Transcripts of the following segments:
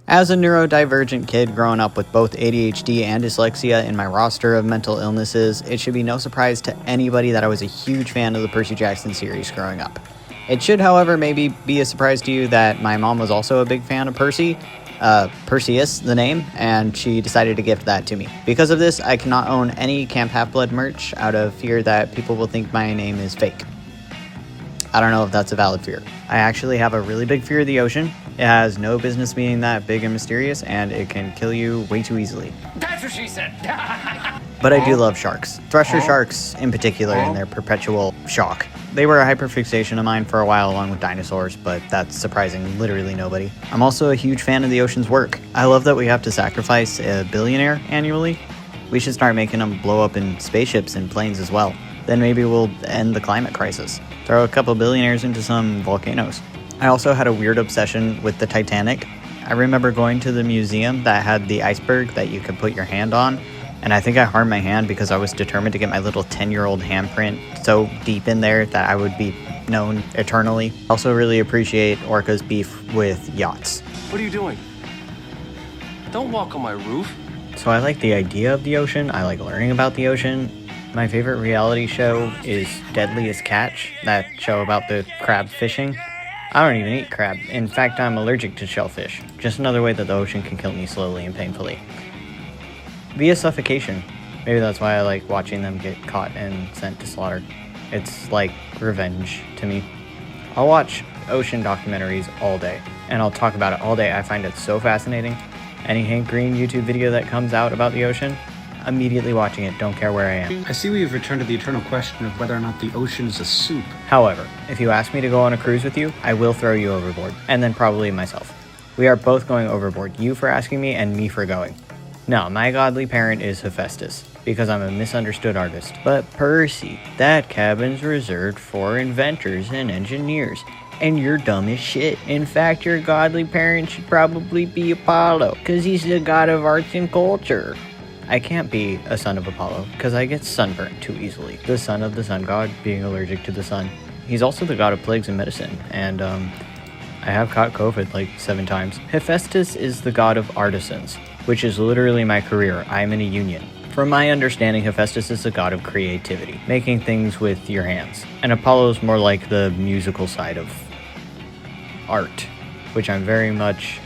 As a neurodivergent kid growing up with both ADHD and dyslexia in my roster of mental illnesses, it should be no surprise to anybody that I was a huge fan of the Percy Jackson series growing up. It should, however, maybe be a surprise to you that my mom was also a big fan of Percy. Perseus, the name, and she decided to gift that to me. Because of this, I cannot own any Camp Half-Blood merch out of fear that people will think my name is fake. I don't know if that's a valid fear. I actually have a really big fear of the ocean. It has no business being that big and mysterious, and it can kill you way too easily. That's what she said! But I do love sharks. Thresher sharks in particular in their perpetual shock. They were a hyperfixation of mine for a while along with dinosaurs, but that's surprising literally nobody. I'm also a huge fan of the ocean's work. I love that we have to sacrifice a billionaire annually. We should start making them blow up in spaceships and planes as well. Then maybe we'll end the climate crisis. Throw a couple billionaires into some volcanoes. I also had a weird obsession with the Titanic. I remember going to the museum that had the iceberg that you could put your hand on, and I think I harmed my hand because I was determined to get my little 10-year-old handprint so deep in there that I would be known eternally. Also really appreciate Orca's beef with yachts. What are you doing? Don't walk on my roof. So I like the idea of the ocean. I like learning about the ocean. My favorite reality show is Deadliest Catch, that show about the crab fishing. I don't even eat crab. In fact, I'm allergic to shellfish. Just another way that the ocean can kill me slowly and painfully. Via suffocation. Maybe that's why I like watching them get caught and sent to slaughter. It's like revenge to me. I'll watch ocean documentaries all day, and I'll talk about it all day. I find it so fascinating. Any Hank Green YouTube video that comes out about the ocean, immediately watching it, don't care where I am. I see we've returned to the eternal question of whether or not the ocean is a soup. However, if you ask me to go on a cruise with you, I will throw you overboard, and then probably myself. We are both going overboard, you for asking me and me for going. No, my godly parent is Hephaestus, because I'm a misunderstood artist. But Percy, that cabin's reserved for inventors and engineers, and you're dumb as shit. In fact, your godly parent should probably be Apollo, because he's the god of arts and culture. I can't be a son of Apollo, because I get sunburned too easily. The son of the sun god, being allergic to the sun. He's also the god of plagues and medicine, and I have caught COVID like 7 times. Hephaestus is the god of artisans, which is literally my career. I'm in a union. From my understanding, Hephaestus is the god of creativity, making things with your hands. And Apollo's more like the musical side of art, which I'm very much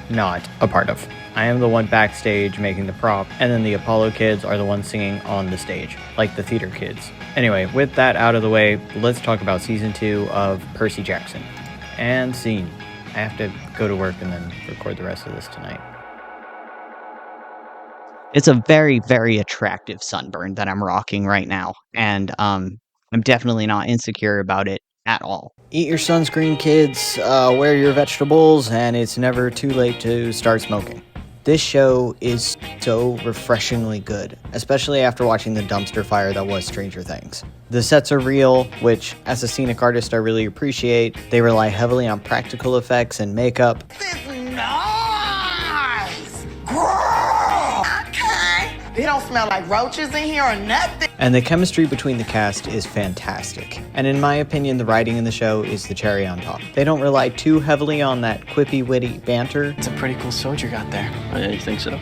not a part of. I am the one backstage making the prop, and then the Apollo kids are the ones singing on the stage, like the theater kids. Anyway, with that out of the way, let's talk about season 2 of Percy Jackson. And scene. I have to go to work and then record the rest of this tonight. It's a very, very attractive sunburn that I'm rocking right now, and I'm definitely not insecure about it at all. Eat your sunscreen, kids, wear your vegetables, and it's never too late to start smoking. This show is so refreshingly good, especially after watching the dumpster fire that was Stranger Things. The sets are real, which, as a scenic artist, I really appreciate. They rely heavily on practical effects and makeup. Nice! Okay. They don't smell like roaches in here or nothing. And the chemistry between the cast is fantastic. And in my opinion, the writing in the show is the cherry on top. They don't rely too heavily on that quippy, witty banter. It's a pretty cool sword you got there. Oh, yeah, you think so?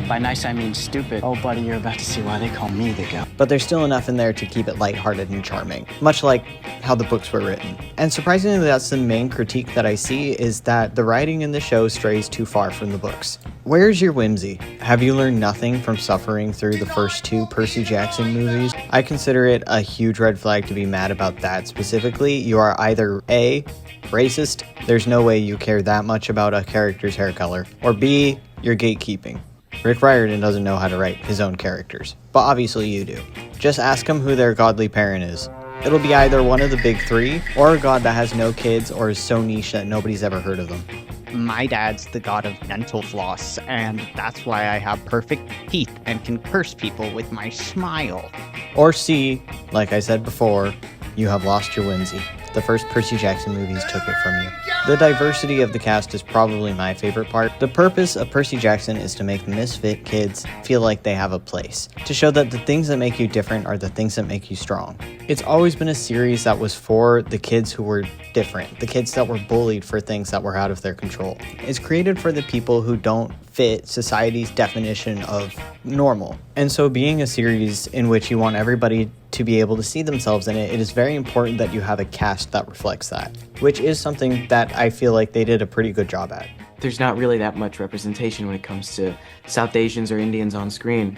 By nice, I mean stupid. Oh, buddy, you're about to see why they call me the goat. But there's still enough in there to keep it lighthearted and charming, much like how the books were written. And surprisingly, that's the main critique that I see, is that the writing in the show strays too far from the books. Where's your whimsy? Have you learned nothing from suffering through the first 2 Percy Jackson movies? I consider it a huge red flag to be mad about that specifically. You are either A, racist, there's no way you care that much about a character's hair color, or B, you're gatekeeping. Rick Riordan doesn't know how to write his own characters, but obviously you do. Just ask him who their godly parent is. It'll be either one of the big 3, or a god that has no kids or is so niche that nobody's ever heard of them. My dad's the god of dental floss, and that's why I have perfect teeth and can curse people with my smile. Or C, like I said before, you have lost your whimsy. The first Percy Jackson movies took it from you. The diversity of the cast is probably my favorite part. The purpose of Percy Jackson is to make misfit kids feel like they have a place, to show that the things that make you different are the things that make you strong. It's always been a series that was for the kids who were different, the kids that were bullied for things that were out of their control. It's created for the people who don't fit society's definition of normal. And so being a series in which you want everybody to be able to see themselves in it, it is very important that you have a cast that reflects that, which is something that I feel like they did a pretty good job at. There's not really that much representation when it comes to South Asians or Indians on screen.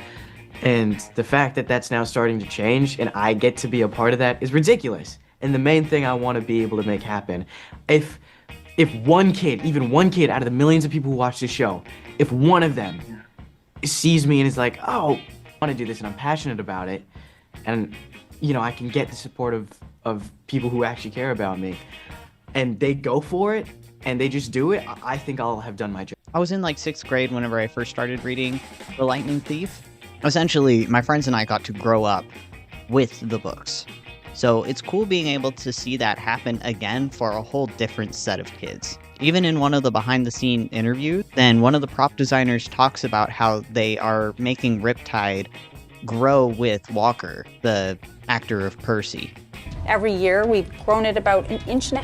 And the fact that that's now starting to change and I get to be a part of that is ridiculous. And the main thing I want to be able to make happen, if one kid, even one kid out of the millions of people who watch this show, if one of them sees me and is like, oh, I want to do this and I'm passionate about it, and you know, I can get the support of people who actually care about me, and they go for it and they just do it, I think I'll have done my job. I was in like 6th grade whenever I first started reading The Lightning Thief. Essentially, my friends and I got to grow up with the books. So it's cool being able to see that happen again for a whole different set of kids. Even in one of the behind-the-scene interviews, then one of the prop designers talks about how they are making Riptide grow with Walker, the actor of Percy. Every year we've grown it about 1.5 inches.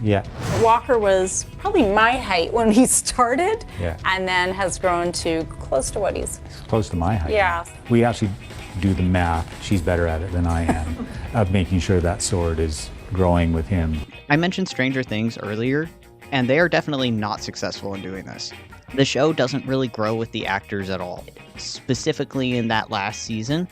Yeah. Walker was probably my height when he started, Yeah. and then has grown to close to what he's. Close to my height. Yeah. We actually do the math, she's better at it than I am, of making sure that sword is growing with him. I mentioned Stranger Things earlier, and they are definitely not successful in doing this. The show doesn't really grow with the actors at all. Specifically in that last season,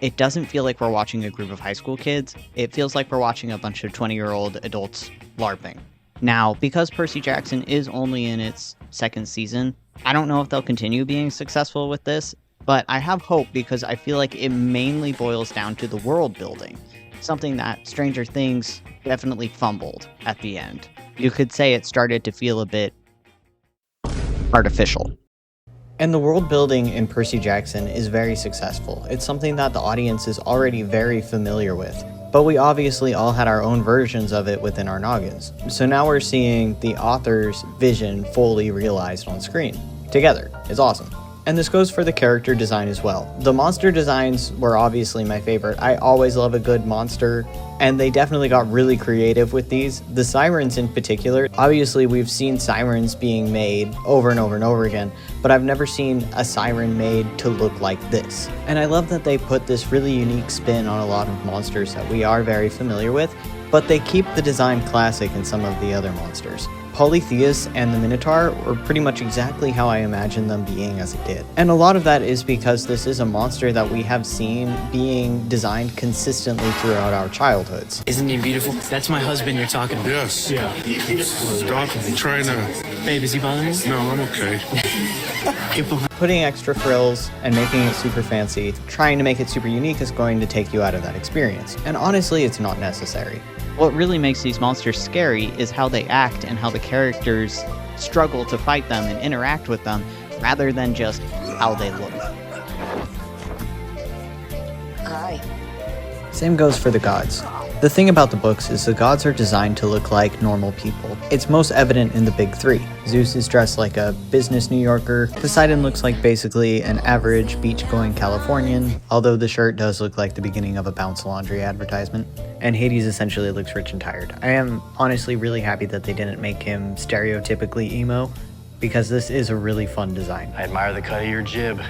it doesn't feel like we're watching a group of high school kids. It feels like we're watching a bunch of 20-year-old adults LARPing. Now, because Percy Jackson is only in its 2nd season, I don't know if they'll continue being successful with this, but I have hope because I feel like it mainly boils down to the world building, something that Stranger Things definitely fumbled at the end. You could say it started to feel a bit artificial. And the world building in Percy Jackson is very successful. It's something that the audience is already very familiar with, but we obviously all had our own versions of it within our noggins. So now we're seeing the author's vision fully realized on screen. Together. It's awesome. And this goes for the character design as well. The monster designs were obviously my favorite. I always love a good monster, and they definitely got really creative with these. The sirens in particular, obviously we've seen sirens being made over and over and over again, but I've never seen a siren made to look like this. And I love that they put this really unique spin on a lot of monsters that we are very familiar with, but they keep the design classic in some of the other monsters. Polytheus and the Minotaur were pretty much exactly how I imagined them being as a kid. And a lot of that is because this is a monster that we have seen being designed consistently throughout our childhoods. Isn't he beautiful? That's my husband you're talking about. Yes. Yeah. Stop trying to... Babe, is he bothering you? No, I'm okay. Putting extra frills and making it super fancy, trying to make it super unique is going to take you out of that experience. And honestly, it's not necessary. What really makes these monsters scary is how they act and how the characters struggle to fight them and interact with them, rather than just how they look. Hi. Same goes for the gods. The thing about the books is the gods are designed to look like normal people. It's most evident in the big three. Zeus is dressed like a business New Yorker. Poseidon looks like basically an average beach-going Californian, although the shirt does look like the beginning of a Bounce Laundry advertisement. And Hades essentially looks rich and tired. I am honestly really happy that they didn't make him stereotypically emo, because this is a really fun design. I admire the cut of your jib.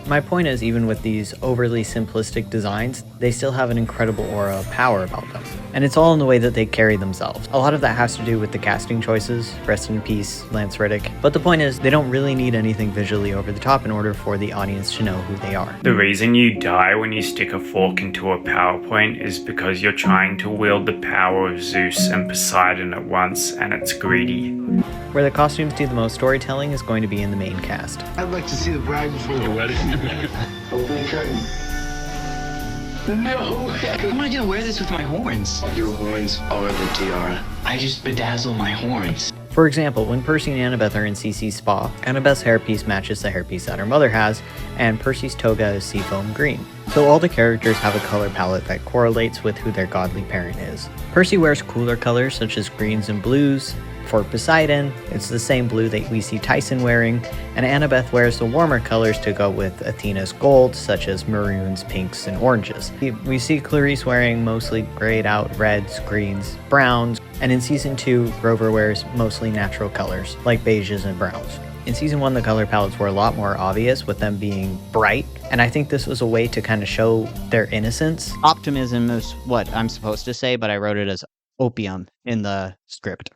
My point is, even with these overly simplistic designs, they still have an incredible aura of power about them. And it's all in the way that they carry themselves. A lot of that has to do with the casting choices, rest in peace, Lance Reddick. But the point is, they don't really need anything visually over the top in order for the audience to know who they are. The reason you die when you stick a fork into a PowerPoint is because you're trying to wield the power of Zeus and Poseidon at once, and it's greedy. Where the costumes do the most storytelling is going to be in the main cast. I'd like to see the bride before the wedding. Open the curtain. No! How am I gonna wear this with my horns? Your horns are the tiara. I just bedazzle my horns. For example, when Percy and Annabeth are in Cece's spa, Annabeth's hairpiece matches the hairpiece that her mother has, and Percy's toga is seafoam green. So all the characters have a color palette that correlates with who their godly parent is. Percy wears cooler colors such as greens and blues. for Poseidon, it's the same blue that we see Tyson wearing, and Annabeth wears the warmer colors to go with Athena's gold, such as maroons, pinks, and oranges. We see Clarice wearing mostly grayed out reds, greens, browns, and in Season 2, Grover wears mostly natural colors, like beiges and browns. In Season 1, the color palettes were a lot more obvious, with them being bright, and I think this was a way to kind of show their innocence. Optimism is what I'm supposed to say, but I wrote it as opium in the script.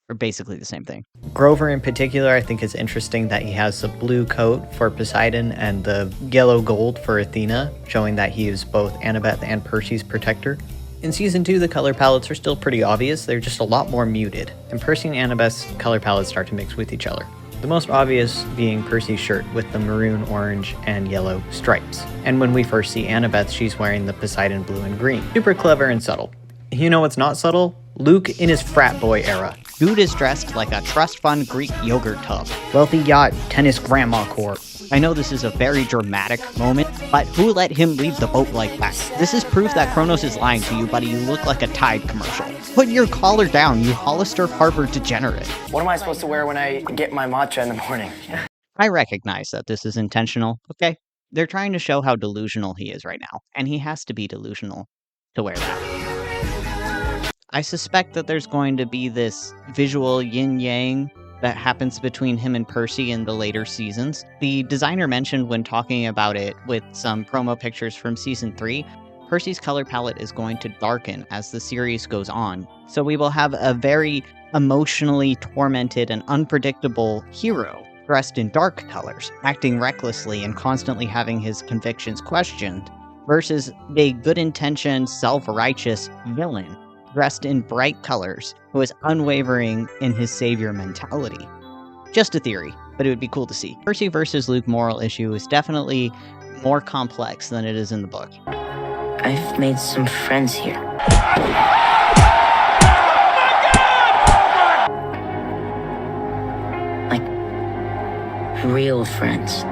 Or basically the same thing. Grover in particular, I think it's interesting that he has the blue coat for Poseidon and the yellow gold for Athena, showing that he is both Annabeth and Percy's protector. In Season 2, the color palettes are still pretty obvious, they're just a lot more muted, and Percy and Annabeth's color palettes start to mix with each other. The most obvious being Percy's shirt with the maroon, orange, and yellow stripes. And when we first see Annabeth, she's wearing the Poseidon blue and green. Super clever and subtle. You know what's not subtle? Luke in his frat boy era. Dude is dressed like a trust fund Greek yogurt tub. Wealthy yacht, tennis grandma core. I know this is a very dramatic moment, but who let him leave the boat like that? This is proof that Kronos is lying to you, buddy. You look like a Tide commercial. Put your collar down, you Hollister Harbor degenerate. What am I supposed to wear when I get my matcha in the morning? I recognize that this is intentional, okay? They're trying to show how delusional he is right now, and he has to be delusional to wear that. I suspect that there's going to be this visual yin-yang that happens between him and Percy in the later seasons. The designer mentioned when talking about it with some promo pictures from Season 3, Percy's color palette is going to darken as the series goes on. So we will have a very emotionally tormented and unpredictable hero dressed in dark colors, acting recklessly and constantly having his convictions questioned, versus a good-intentioned, self-righteous villain dressed in bright colors, who is unwavering in his savior mentality. Just a theory, but it would be cool to see. Percy versus Luke moral issue is definitely more complex than it is in the book. I've made some friends here. Like, real friends.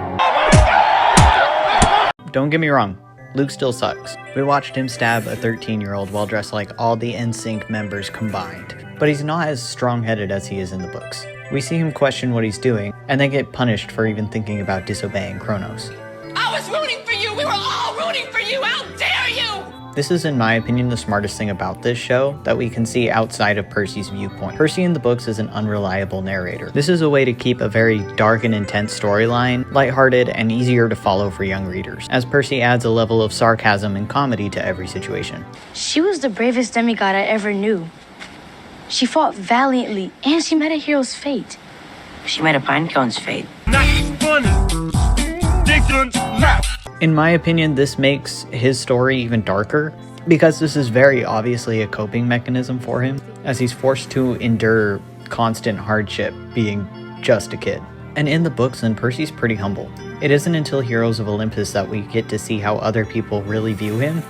Don't get me wrong, Luke still sucks. We watched him stab a 13-year-old while dressed like all the NSYNC members combined, but he's not as strong-headed as he is in the books. We see him question what he's doing, and then get punished for even thinking about disobeying Kronos. I was rooting for you! We were all rooting for you! How dare you! This is, in my opinion, the smartest thing about this show that we can see outside of Percy's viewpoint. Percy in the books is an unreliable narrator. This is a way to keep a very dark and intense storyline lighthearted and easier to follow for young readers, as Percy adds a level of sarcasm and comedy to every situation. She was the bravest demigod I ever knew. She fought valiantly, and she met a hero's fate. She met a pinecone's fate. In my opinion, this makes his story even darker, because this is very obviously a coping mechanism for him, as he's forced to endure constant hardship being just a kid. And in the books, then Percy's pretty humble. It isn't until Heroes of Olympus that we get to see how other people really view him,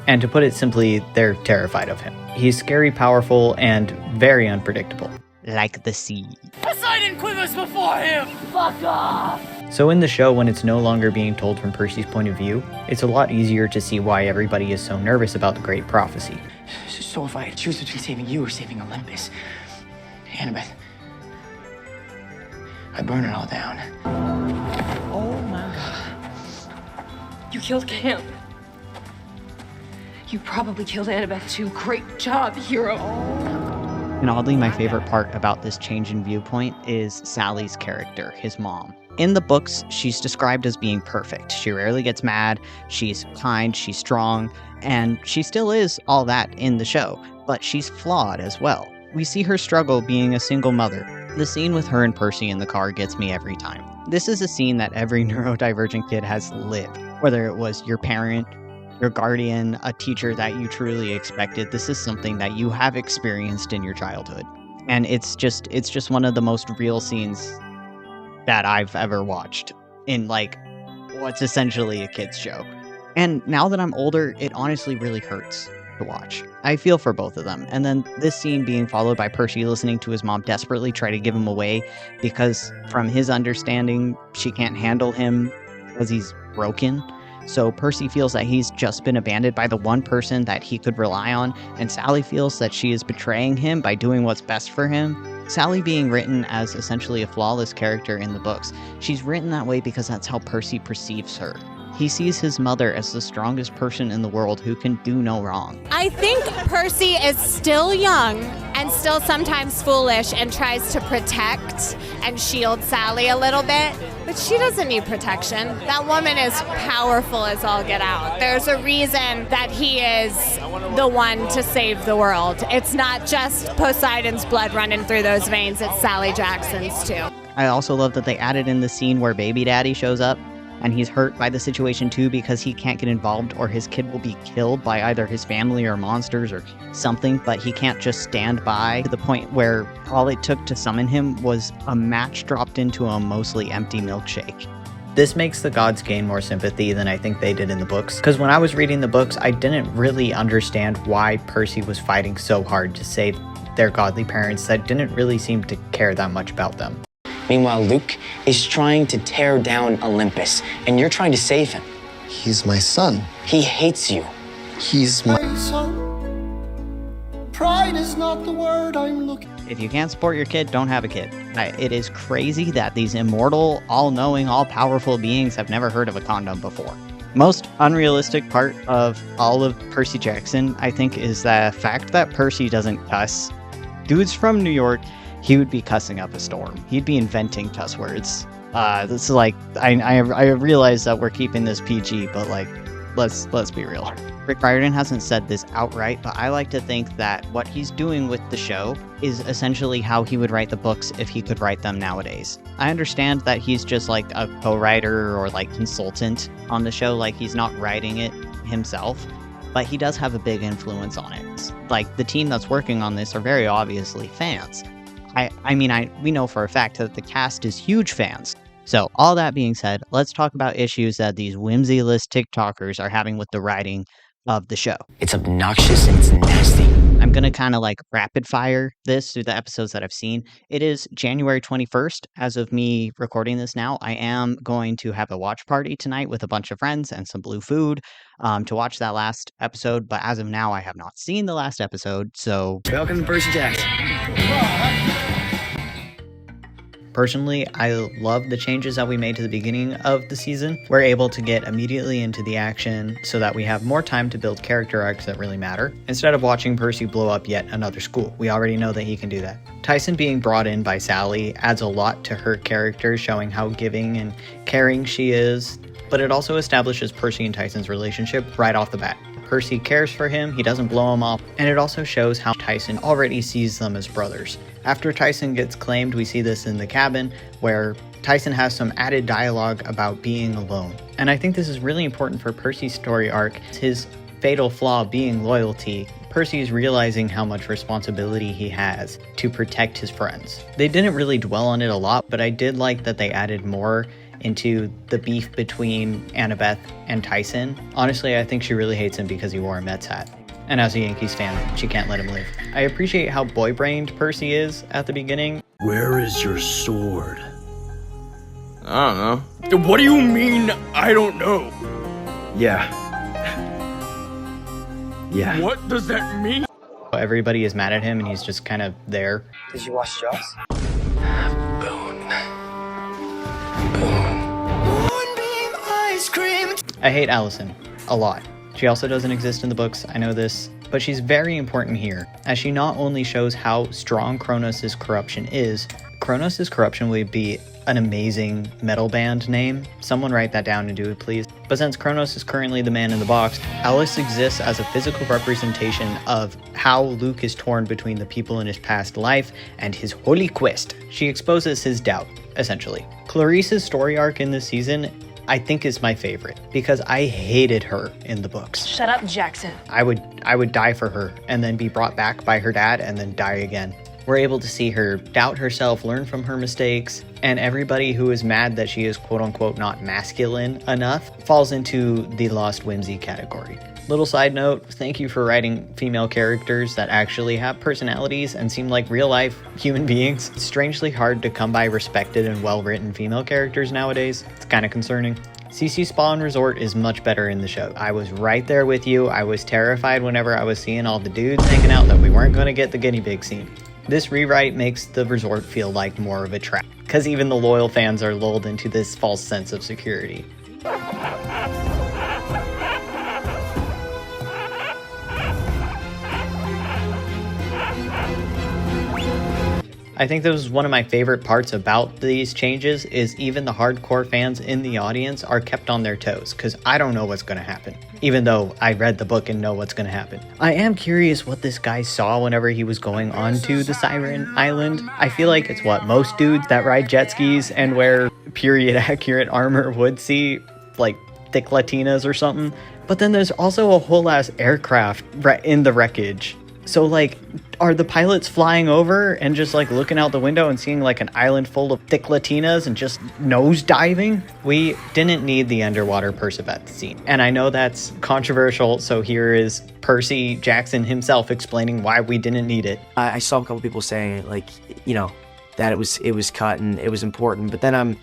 and to put it simply, they're terrified of him. He's scary, powerful, and very unpredictable. Like the sea. Poseidon quivers before him! Fuck off! So in the show, when it's no longer being told from Percy's point of view, it's a lot easier to see why everybody is so nervous about the Great Prophecy. So if I had to choose between saving you or saving Olympus, Annabeth, I burn it all down. Oh my god. You killed Cam. You probably killed Annabeth too. Great job, hero. And oddly, my favorite part about this change in viewpoint is Sally's character, his mom. In the books, she's described as being perfect. She rarely gets mad, she's kind, she's strong, and she still is all that in the show, but she's flawed as well. We see her struggle being a single mother. The scene with her and Percy in the car gets me every time. This is a scene that every neurodivergent kid has lived. Whether it was your parent, your guardian, a teacher that you truly expected, this is something that you have experienced in your childhood. And it's just one of the most real scenes that I've ever watched in, like, what's essentially a kid's show. And now that I'm older, it honestly really hurts to watch. I feel for both of them. And then this scene being followed by Percy listening to his mom desperately try to give him away because from his understanding, she can't handle him because he's broken. So Percy feels that he's just been abandoned by the one person that he could rely on, and Sally feels that she is betraying him by doing what's best for him. Sally being written as essentially a flawless character in the books, she's written that way because that's how Percy perceives her. He sees his mother as the strongest person in the world who can do no wrong. I think Percy is still young and still sometimes foolish and tries to protect and shield Sally a little bit, but she doesn't need protection. That woman is powerful as all get out. There's a reason that he is the one to save the world. It's not just Poseidon's blood running through those veins, it's Sally Jackson's too. I also love that they added in the scene where Baby Daddy shows up, and he's hurt by the situation too because he can't get involved or his kid will be killed by either his family or monsters or something, but he can't just stand by, to the point where all it took to summon him was a match dropped into a mostly empty milkshake. This makes the gods gain more sympathy than I think they did in the books, because when I was reading the books, I didn't really understand why Percy was fighting so hard to save their godly parents that didn't really seem to care that much about them. Meanwhile, Luke is trying to tear down Olympus, and you're trying to save him. He's my son. He hates you. He's my son. Pride is not the word I'm looking for. If you can't support your kid, don't have a kid. It is crazy that these immortal, all-knowing, all-powerful beings have never heard of a condom before. Most unrealistic part of all of Percy Jackson, I think, is the fact that Percy doesn't cuss. Dude's from New York. He would be cussing up a storm. He'd be inventing cuss words. This is like, I realize that we're keeping this PG, but like, let's be real. Rick Riordan hasn't said this outright, but I like to think that what he's doing with the show is essentially how he would write the books if he could write them nowadays. I understand that he's just like a co-writer or like consultant on the show, like he's not writing it himself, but he does have a big influence on it. Like the team that's working on this are very obviously fans. We know for a fact that the cast is huge fans. So all that being said, let's talk about issues that these whimsy-less TikTokers are having with the writing of the show. It's obnoxious and it's nasty. I'm going to kind of like rapid fire this through the episodes that I've seen. It is January 21st. As of me recording this now, I am going to have a watch party tonight with a bunch of friends and some blue food to watch that last episode. But as of now, I have not seen the last episode, so... Welcome to Percy Jackson. Personally, I love the changes that we made to the beginning of the season. We're able to get immediately into the action so that we have more time to build character arcs that really matter, instead of watching Percy blow up yet another school. We already know that he can do that. Tyson being brought in by Sally adds a lot to her character, showing how giving and caring she is, but it also establishes Percy and Tyson's relationship right off the bat. Percy cares for him, he doesn't blow him off, and it also shows how Tyson already sees them as brothers. After Tyson gets claimed, we see this in the cabin, where Tyson has some added dialogue about being alone. And I think this is really important for Percy's story arc, his fatal flaw being loyalty. Percy's realizing how much responsibility he has to protect his friends. They didn't really dwell on it a lot, but I did like that they added more into the beef between Annabeth and Tyson. Honestly, I think she really hates him because he wore a Mets hat. And as a Yankees fan, she can't let him live. I appreciate how boy-brained Percy is at the beginning. Where is your sword? I don't know. What do you mean, I don't know? Yeah. What does that mean? Everybody is mad at him and he's just kind of there. Did you watch Jaws? I hate Allison a lot. She also doesn't exist in the books, I know this, but she's very important here, as she not only shows how strong Kronos' corruption is. Kronos' corruption would be an amazing metal band name. Someone write that down and do it, please. But since Kronos is currently the man in the box, Alice exists as a physical representation of how Luke is torn between the people in his past life and his holy quest. She exposes his doubt, essentially. Clarice's story arc in this season I think is my favorite, because I hated her in the books. Shut up, Jackson. I would die for her and then be brought back by her dad and then die again. We're able to see her doubt herself, learn from her mistakes, and everybody who is mad that she is quote-unquote not masculine enough falls into the lost whimsy category. Little side note, thank you for writing female characters that actually have personalities and seem like real-life human beings. It's strangely hard to come by respected and well-written female characters nowadays. It's kind of concerning. CC Spa and Resort is much better in the show. I was right there with you. I was terrified whenever I was seeing all the dudes hanging out that we weren't going to get the guinea pig scene. This rewrite makes the resort feel like more of a trap, because even the loyal fans are lulled into this false sense of security. I think this was one of my favorite parts about these changes is even the hardcore fans in the audience are kept on their toes, because I don't know what's going to happen, even though I read the book and know what's going to happen. I am curious what this guy saw whenever he was going onto the Siren Island. I feel like it's what most dudes that ride jet skis and wear period accurate armor would see, like thick Latinas or something. But then there's also a whole ass aircraft in the wreckage. So, like, are the pilots flying over and just, like, looking out the window and seeing, like, an island full of thick Latinas and just nose diving? We didn't need the underwater Percival scene. And I know that's controversial, so here is Percy Jackson himself explaining why we didn't need it. I saw a couple people saying, like, you know, that it was cut and it was important. But then I'm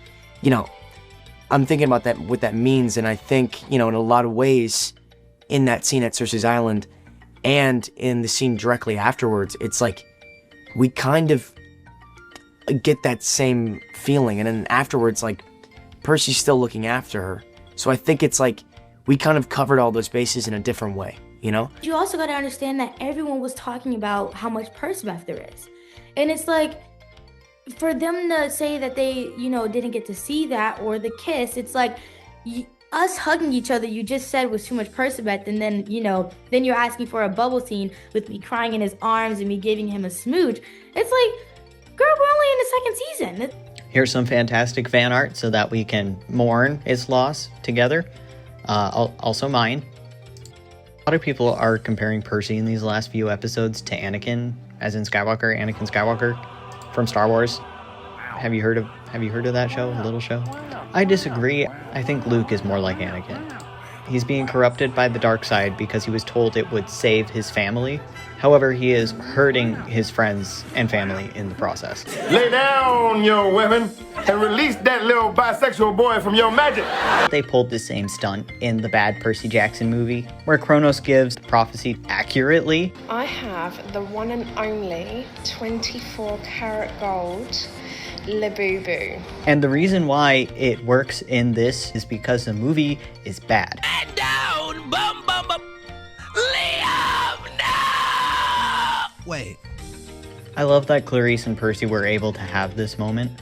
thinking about that, what that means. And I think, you know, in a lot of ways, in that scene at Cersei's Island, and in the scene directly afterwards, it's like we kind of get that same feeling. And then afterwards, like, Percy's still looking after her. So I think it's like we kind of covered all those bases in a different way, you know? You also got to understand that everyone was talking about how much Percival there is. And it's like, for them to say that they, you know, didn't get to see that or the kiss, it's like... us hugging each other, you just said was too much Percival, and then, you know, then you're asking for a bubble scene with me crying in his arms and me giving him a smooch. It's like, girl, we're only in the second season. Here's some fantastic fan art so that we can mourn its loss together. Also mine. A lot of people are comparing Percy in these last few episodes to Anakin, as in Anakin Skywalker from Star Wars. Have you heard of that show, Little Show? I disagree. I think Luke is more like Anakin. He's being corrupted by the dark side because he was told it would save his family. However, he is hurting his friends and family in the process. Lay down your weapon and release that little bisexual boy from your magic. They pulled the same stunt in the bad Percy Jackson movie, where Kronos gives prophecy accurately. I have the one and only 24 karat gold Labubu. And the reason why it works in this is because the movie is bad. And down, bum, bum, bum. Liam, no! Wait. I love that Clarice and Percy were able to have this moment.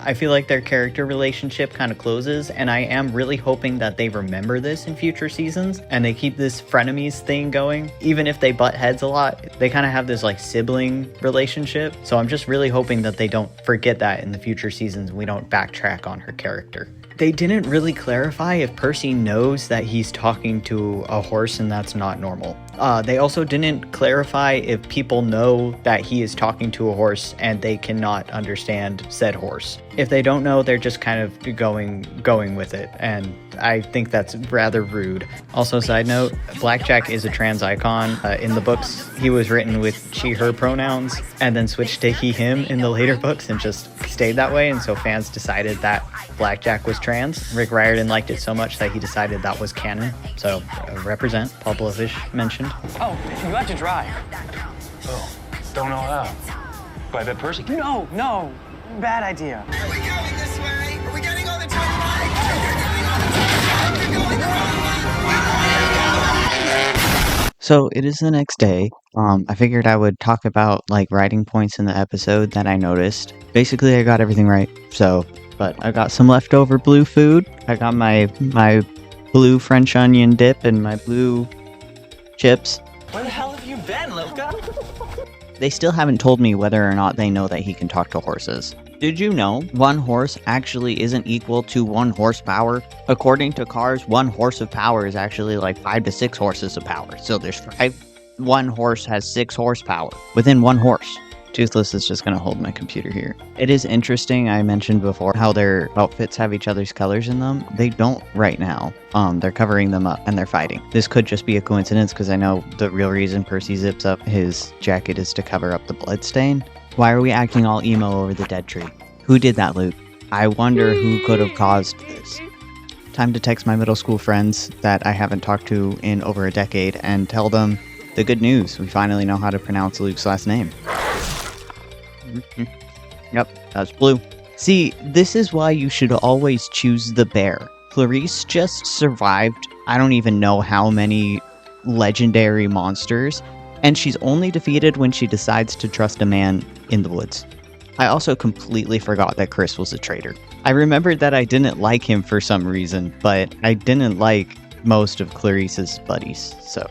I feel like their character relationship kind of closes, and I am really hoping that they remember this in future seasons and they keep this frenemies thing going. Even if they butt heads a lot, they kind of have this like sibling relationship. So I'm just really hoping that they don't forget that in the future seasons. We don't backtrack on her character. They didn't really clarify if Percy knows that he's talking to a horse and that's not normal. They also didn't clarify if people know that he is talking to a horse and they cannot understand said horse. If they don't know, they're just kind of going with it, and I think that's rather rude. Also, side note, Blackjack is a trans icon. In the books, he was written with she, her pronouns, and then switched to he, him in the later books and just stayed that way, and so fans decided that Blackjack was trans. Rick Riordan liked it so much that he decided that was canon. So, represent, Paul Blowfish mentioned. Oh, you have to drive. Oh, don't know how. But I bet Percy can. No, bad idea. Are we going this way? Are we getting on the turnpike? You're going the wrong way. So it is the next day. I figured I would talk about like writing points in the episode that I noticed. Basically, I got everything right. But I got some leftover blue food. I got my blue French onion dip and my blue chips. Where the hell have you been, Luca? They still haven't told me whether or not they know that he can talk to horses. Did you know one horse actually isn't equal to 1 horsepower? According to Cars, 1 horse of power is actually like 5 to 6 horses of power. So there's 5. 1 horse has 6 horsepower within 1 horse. Toothless is just going to hold my computer here. It is interesting, I mentioned before, how their outfits have each other's colors in them. They don't right now. They're covering them up and they're fighting. This could just be a coincidence because I know the real reason Percy zips up his jacket is to cover up the blood stain. Why are we acting all emo over the dead tree? Who did that, Luke? I wonder who could have caused this. Time to text my middle school friends that I haven't talked to in over a decade and tell them the good news. We finally know how to pronounce Luke's last name. Yep, that's Blue. See, this is why you should always choose the bear. Clarice just survived I don't even know how many legendary monsters, and she's only defeated when she decides to trust a man in the woods. I also completely forgot that Chris was a traitor. I remembered that I didn't like him for some reason, but I didn't like most of Clarice's buddies. So,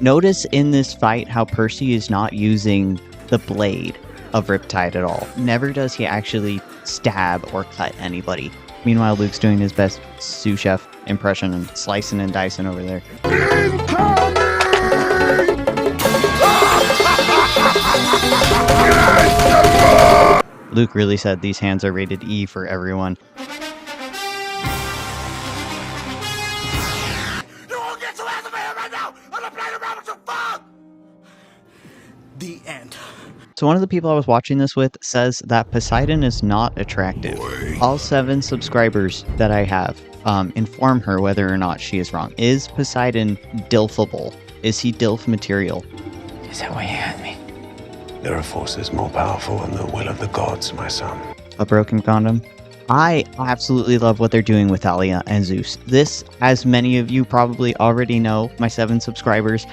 notice in this fight how Percy is not using the blade of Riptide at all. Never does he actually stab or cut anybody. Meanwhile, Luke's doing his best sous chef impression and slicing and dicing over there. Luke really said these hands are rated E for everyone. The end. So one of the people I was watching this with says that Poseidon is not attractive. All 7 subscribers that I have inform her whether or not she is wrong. Is Poseidon dilfable? Is he dilf material? Is that why you had me? There are forces more powerful than the will of the gods, my son. A broken condom? I absolutely love what they're doing with Thalia and Zeus. This, as many of you probably already know, my 7 subscribers,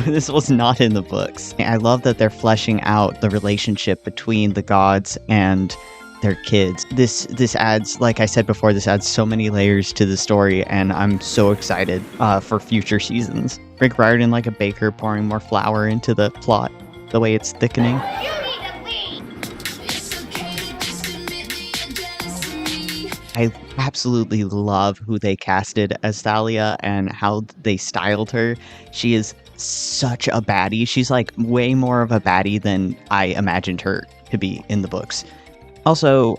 this was not in the books. I love that they're fleshing out the relationship between the gods and their kids. This adds, like I said before, this adds so many layers to the story, and I'm so excited for future seasons. Rick Riordan like a baker pouring more flour into the plot, the way it's thickening. I absolutely love who they casted as Thalia and how they styled her. She is such a baddie. She's like way more of a baddie than I imagined her to be in the books. Also,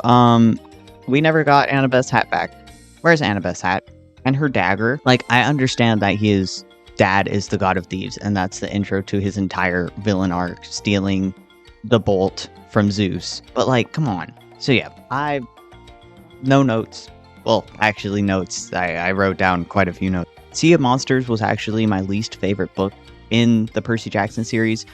we never got Annabeth's hat back. Where's Annabeth's hat? And her dagger? Like, I understand that his dad is the god of thieves, and that's the intro to his entire villain arc, stealing the bolt from Zeus. But like, come on. So yeah, no notes. Well, actually notes. I wrote down quite a few notes. Sea of Monsters was actually my least favorite book in the Percy Jackson series,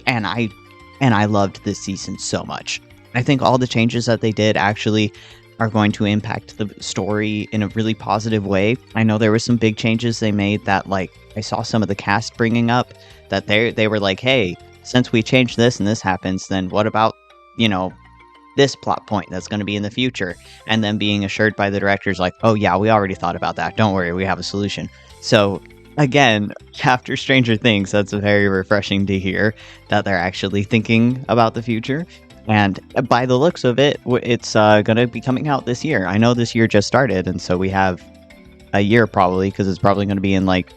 and I loved this season so much. I think all the changes that they did actually are going to impact the story in a really positive way. I know there were some big changes they made that, like, I saw some of the cast bringing up that they were like, hey, since we changed this and this happens, then what about, this plot point that's going to be in the future? And then being assured by the directors like, oh yeah, we already thought about that. Don't worry, we have a solution. So again, after Stranger Things, that's very refreshing to hear that they're actually thinking about the future. And by the looks of it, it's going to be coming out this year. I know this year just started, and so we have a year probably, because it's probably going to be in like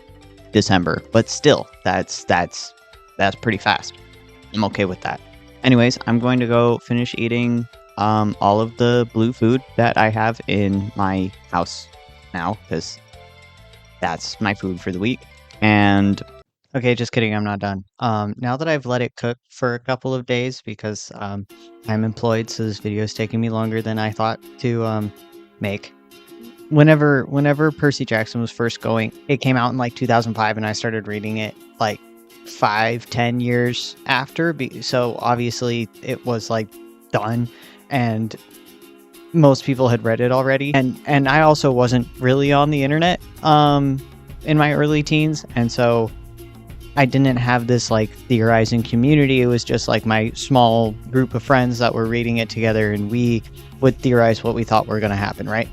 December. But still, that's pretty fast. I'm okay with that. Anyways, I'm going to go finish eating all of the blue food that I have in my house now, because that's my food for the week. And okay, just kidding, I'm not done. Now that I've let it cook for a couple of days, because I'm employed, so this video is taking me longer than I thought to make. Whenever Percy Jackson was first going, it came out in like 2005, and I started reading it like 5-10 years after, so obviously it was like done, and most people had read it already, and I also wasn't really on the internet in my early teens, and so I didn't have this like theorizing community. It was just like my small group of friends that were reading it together, and we would theorize what we thought were going to happen, right?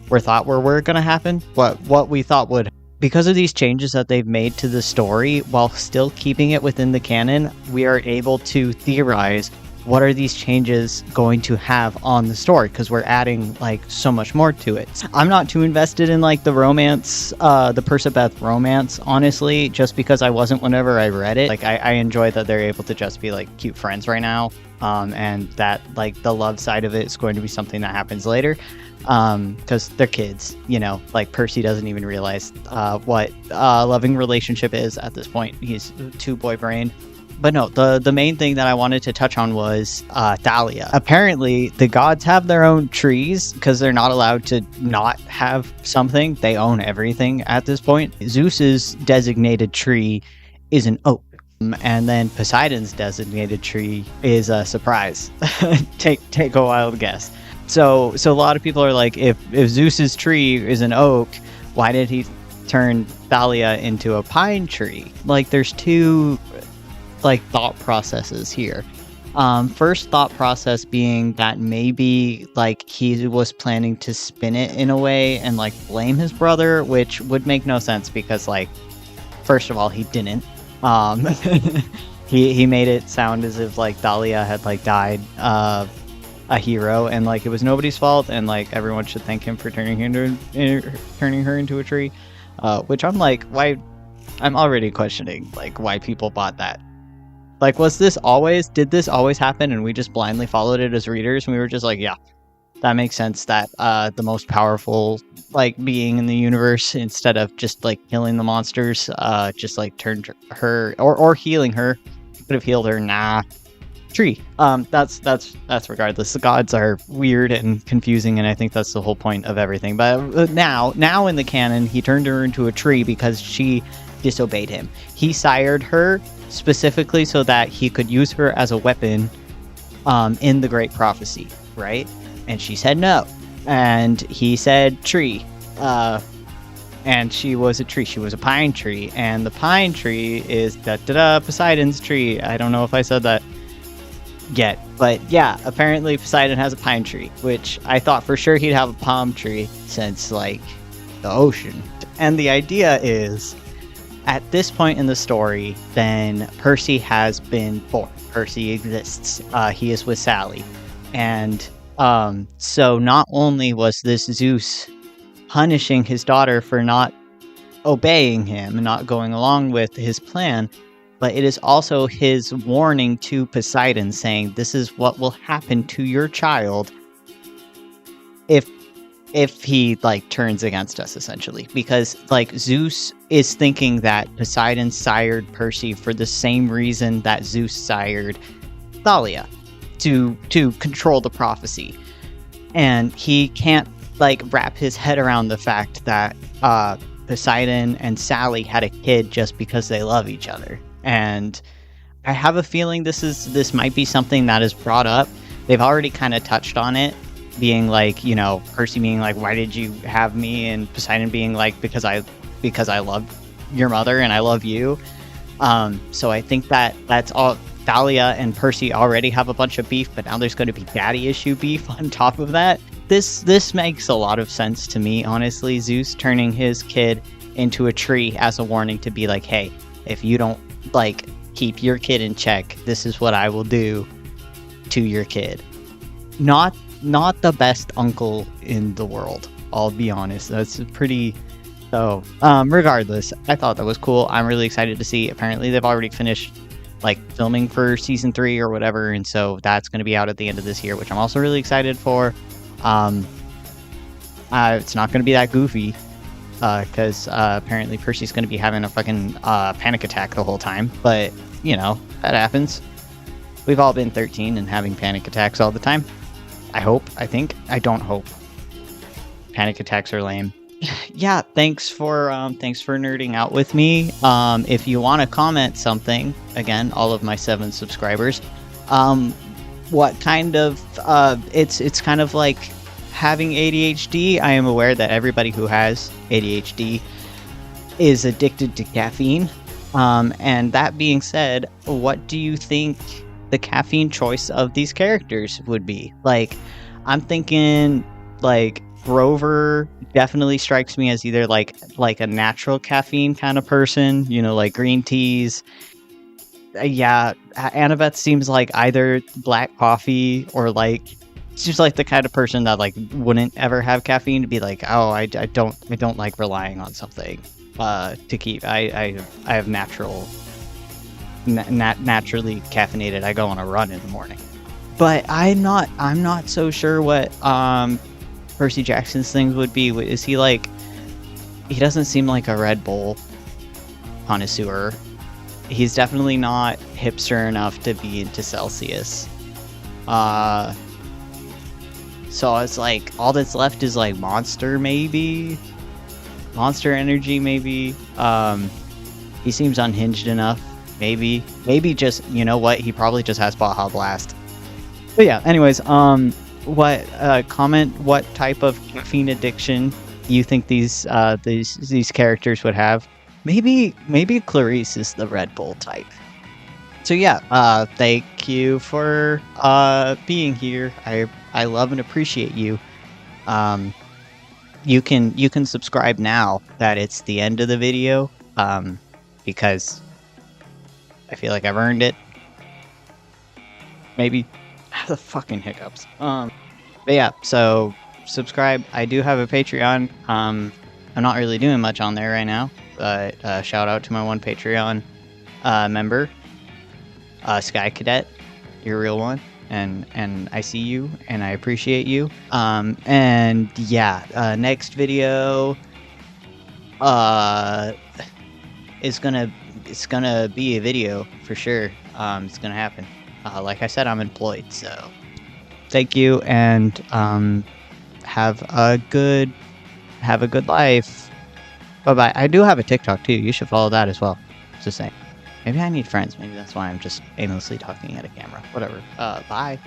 Were going to happen, what we thought would. Because of these changes that they've made to the story, while still keeping it within the canon, we are able to theorize what are these changes going to have on the story, because we're adding like so much more to it. I'm not too invested in like the romance, the Percabeth romance, honestly, just because I wasn't whenever I read it. Like I enjoy that they're able to just be like cute friends right now, and that like the love side of it is going to be something that happens later. Because they're kids, like Percy doesn't even realize what a loving relationship is at this point. He's too boy-brained. But no, the main thing that I wanted to touch on was Thalia. Apparently, the gods have their own trees because they're not allowed to not have something. They own everything at this point. Zeus's designated tree is an oak. And then Poseidon's designated tree is a surprise. Take a wild guess. So a lot of people are like, if Zeus's tree is an oak, why did he turn Thalia into a pine tree? Like, there's two thought processes here. First thought process being that maybe he was planning to spin it in a way and blame his brother, which would make no sense because first of all, he didn't. He made it sound as if Thalia had died a hero and it was nobody's fault and everyone should thank him for turning her into a tree, which I'm why? I'm already questioning why people bought that. Did this always happen and we just blindly followed it as readers and we were just yeah, that makes sense that the most powerful being in the universe, instead of just killing the monsters, just turned her or healing her. Could have healed her. Nah. Tree. That's regardless. The gods are weird and confusing, and I think that's the whole point of everything. But now in the canon, he turned her into a tree because she disobeyed him. He sired her specifically so that he could use her as a weapon in the Great Prophecy, right? And she said no. And he said tree. And she was a tree. She was a pine tree. And the pine tree is Poseidon's tree. I don't know if I said that yet. But yeah, apparently Poseidon has a pine tree, which I thought for sure he'd have a palm tree since the ocean. And the idea is, at this point in the story, then Percy has been born. Percy exists. He is with Sally. And so not only was this Zeus punishing his daughter for not obeying him and not going along with his plan, but it is also his warning to Poseidon saying, this is what will happen to your child if he turns against us, essentially. Because Zeus is thinking that Poseidon sired Percy for the same reason that Zeus sired Thalia, to control the prophecy. And he can't wrap his head around the fact that Poseidon and Sally had a kid just because they love each other. And I have a feeling this might be something that is brought up. They've already kind of touched on it, being Percy being why did you have me, and Poseidon being because I love your mother and I love you. So I think that's all. Thalia and Percy already have a bunch of beef, but now there's going to be daddy issue beef on top of that. This makes a lot of sense to me, honestly. Zeus turning his kid into a tree as a warning to be hey, if you don't keep your kid in check, this is what I will do to your kid. Not the best uncle in the world, I'll be honest. That's pretty. So regardless, I thought that was cool. I'm really excited to see. Apparently they've already finished filming for season 3 or whatever, and so that's going to be out at the end of this year, which I'm also really excited for. It's not going to be that goofy because apparently Percy's going to be having a fucking panic attack the whole time, but that happens. We've all been 13 and having panic attacks all the time. I don't hope. Panic attacks are lame. Yeah, thanks for nerding out with me. If you want to comment something, again, all of my 7 subscribers, what kind of it's kind of like having ADHD. I am aware that everybody who has ADHD is addicted to caffeine. And that being said, what do you think the caffeine choice of these characters would be? I'm thinking Grover definitely strikes me as either like a natural caffeine kind of person, green teas. Yeah, Annabeth seems like either black coffee or she's the kind of person that wouldn't ever have caffeine, to be oh, I don't like relying on something to keep. I have naturally caffeinated. I go on a run in the morning. But I'm not so sure what Percy Jackson's things would be. Is he he doesn't seem like a Red Bull connoisseur. he's definitely not hipster enough to be into Celsius. So it's like all that's left is like Monster, maybe Monster Energy, maybe. He seems unhinged enough, maybe just, you know what, he probably just has Baja Blast. But yeah, anyways, comment what type of caffeine addiction you think these characters would have. Maybe Clarice is the Red Bull type. So yeah, thank you for being here. I love and appreciate you. You can subscribe now that it's the end of the video, because I feel like I've earned it. Maybe. The fucking hiccups. But yeah, so subscribe. I do have a Patreon. I'm not really doing much on there right now, but shout out to my one Patreon member, Sky Cadet. You're a real one, and I see you and I appreciate you. And yeah, next video it's gonna be a video for sure. It's gonna happen. Like I said, I'm employed, so thank you, and have a good life. Bye bye. I do have a TikTok too. You should follow that as well. Just saying. Maybe I need friends. Maybe that's why I'm just aimlessly talking at a camera. Whatever. Bye.